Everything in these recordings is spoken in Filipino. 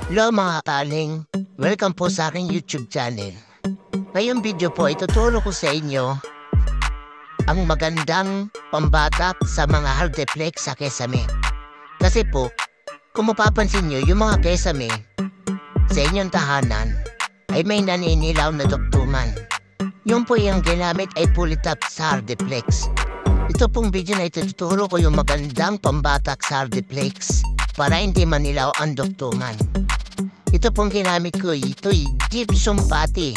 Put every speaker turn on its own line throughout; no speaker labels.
Hello mga kaling, welcome po sa aking YouTube channel. Ngayong video po, ituturo ko sa inyo ang magandang pambatak sa mga hardeplex sa kesame. Kasi po, kung mapapansin nyo, yung mga kesame sa inyong tahanan ay may naninilaw na duktuman. Yung po yung ginamit ay pulitap sa hardeplex. Ito pong video na ituturo ko yung magandang pambatak sa hardeplex para hindi manilaw ang duktuman. Ito pong ginamit ko, ito'y gypsum putty.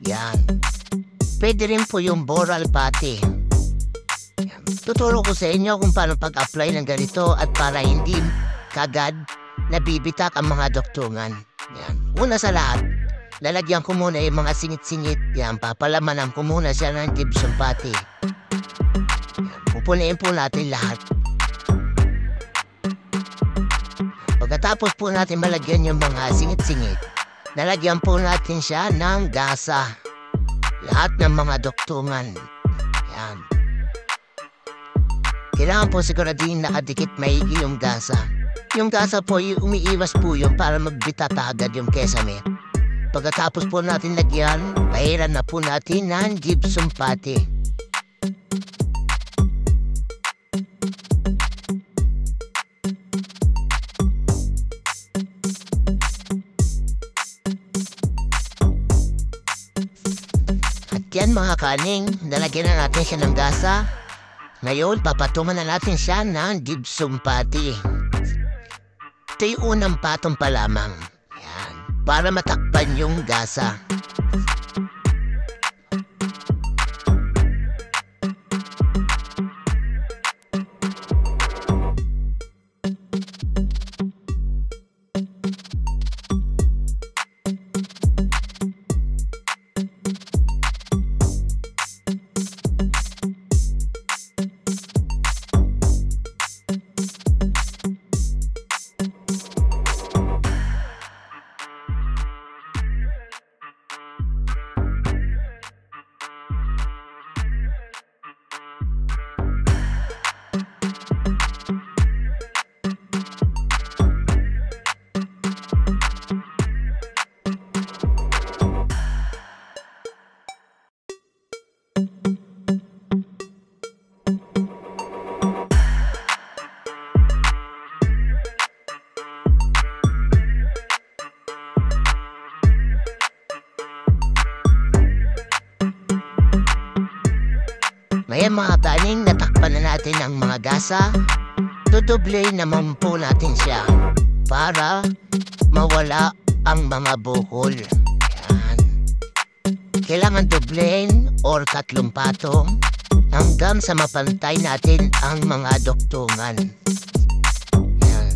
Yan. Pwede rin po yung boral putty. Yan. Tuturo ko sa inyo kung paano pag-apply ng ganito at para hindi kagad nabibitak ang mga duktungan. Yan. Una sa lahat, lalagyan ko muna yung mga singit-singit. Yan, papalamanan ko muna siya ng gypsum putty. Yan. Pupunayin po natin lahat. Pagkatapos po natin malagyan yung mga singit-singit, nalagyan po natin siya ng gasa. Lahat ng mga duktungan. Yan. Kailangan po siguraduhin nakadikit maigi yung gasa. Yung gasa po, umiiwas po yun para magbitata agad yung kesame. Pagkatapos po natin lagyan, pahiran na po natin ng gypsum putty. Yan mga kaning, nalagyan na natin siya ng gasa. Ngayon, papatuman na natin siya ng gypsum putty. Ito yung unang patong pa lamang. Yan, para matakpan yung gasa. Ngayon mga kaning, natakpan na natin ang mga gasa. Tutublay naman po natin siya para mawala ang mga bukol. Yan. Kailangan dublayin or 3 patong hanggang sa mapantay natin ang mga duktungan. Yan.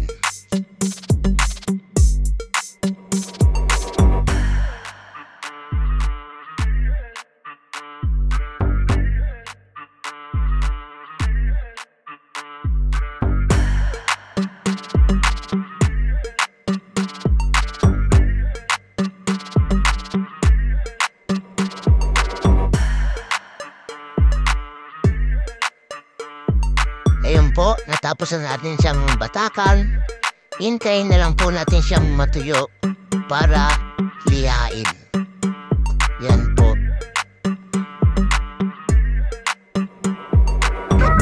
Ayun po, natapos na natin siyang batakan. Hintayin na lang po natin siyang matuyo para lihain. Yan po.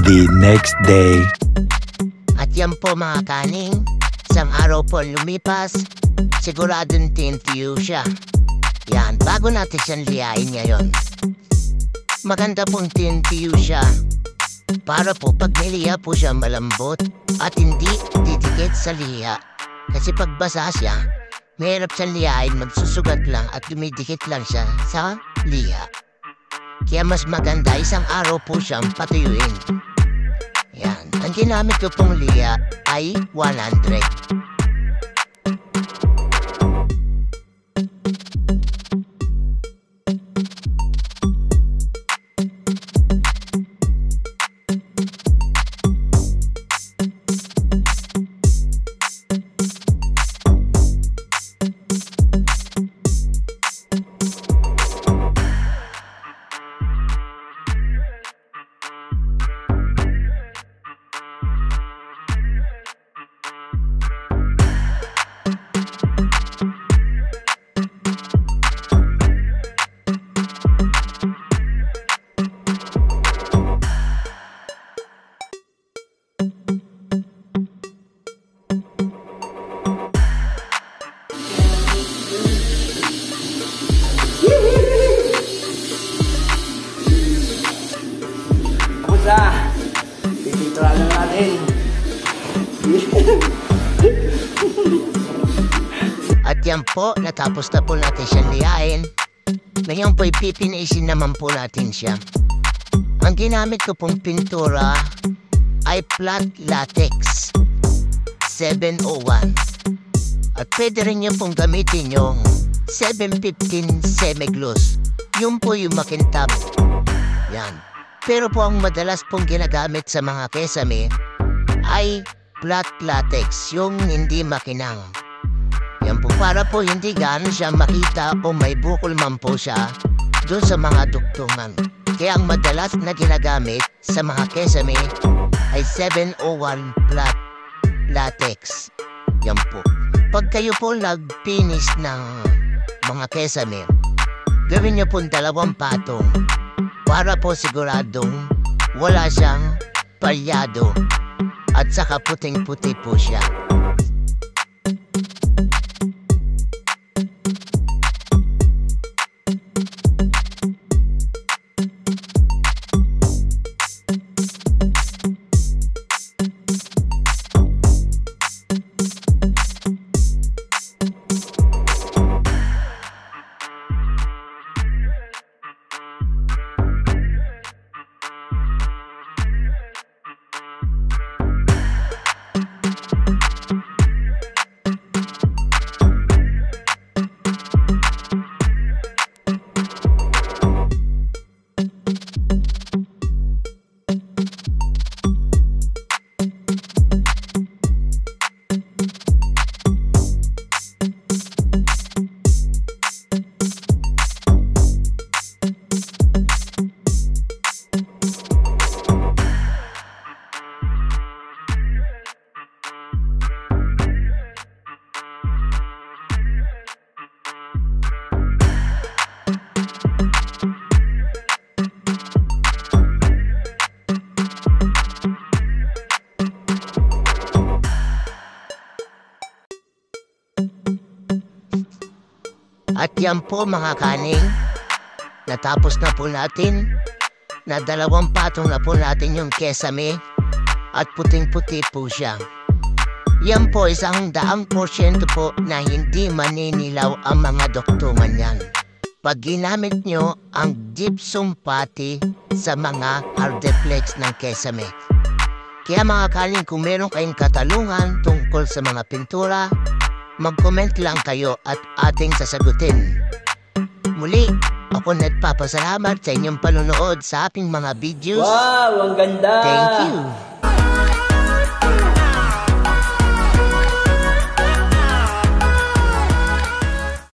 The next day.
At yan po mga kaning, isang araw po lumipas, siguradong tintiyo siya. Yan, bago natin siyang lihain ngayon. Maganda pong tintiyo siya. Para po pag niliha po siya malambot at hindi didikit sa liha. Kasi pag basa siya, mahirap siyang lihain, magsusugat lang at dumidikit lang siya sa liha. Kaya mas maganda isang araw po siyang patuyuin. Yan, ang ginamit ko pong liha ay 100.
kanin.
At yan po, natapos na po natin siyang liyain. Ngayon po'y pipinisin naman po natin siya. Ang ginamit ko pong pintura ay flat latex 701. At pwede rin yung pong gamitin yung 715 semi-gloss. Yun po yung makintab. Yan. Pero po ang madalas pong ginagamit sa mga kesame ay flat latex, yung hindi makinang. Yan po para po hindi gaano siya makita o may bukol man po siya doon sa mga duktungan. Kaya ang madalas na ginagamit sa mga kesame ay 701 flat latex. Yan po. Pag kayo po nag-finish ng mga kesame, gawin niyo po 2 patong para po siguradong wala siyang palyado at saka puting-puti po siya. At yan po mga kaning, natapos na po natin, na 2 patong na po natin yung kesame at puting-puti po siya. Yan po 100% po na hindi maninilaw ang mga duktungan yan. Pag ginamit nyo ang gypsum putty sa mga hardeflex ng kesame. Kaya mga kaning, kung meron kayong katalungan tungkol sa mga pintura, mag-comment lang kayo at ating sasagutin. Muli, ako nagpapasalamat sa inyong panonood sa ating mga videos.
Wow, ang ganda!
Thank you!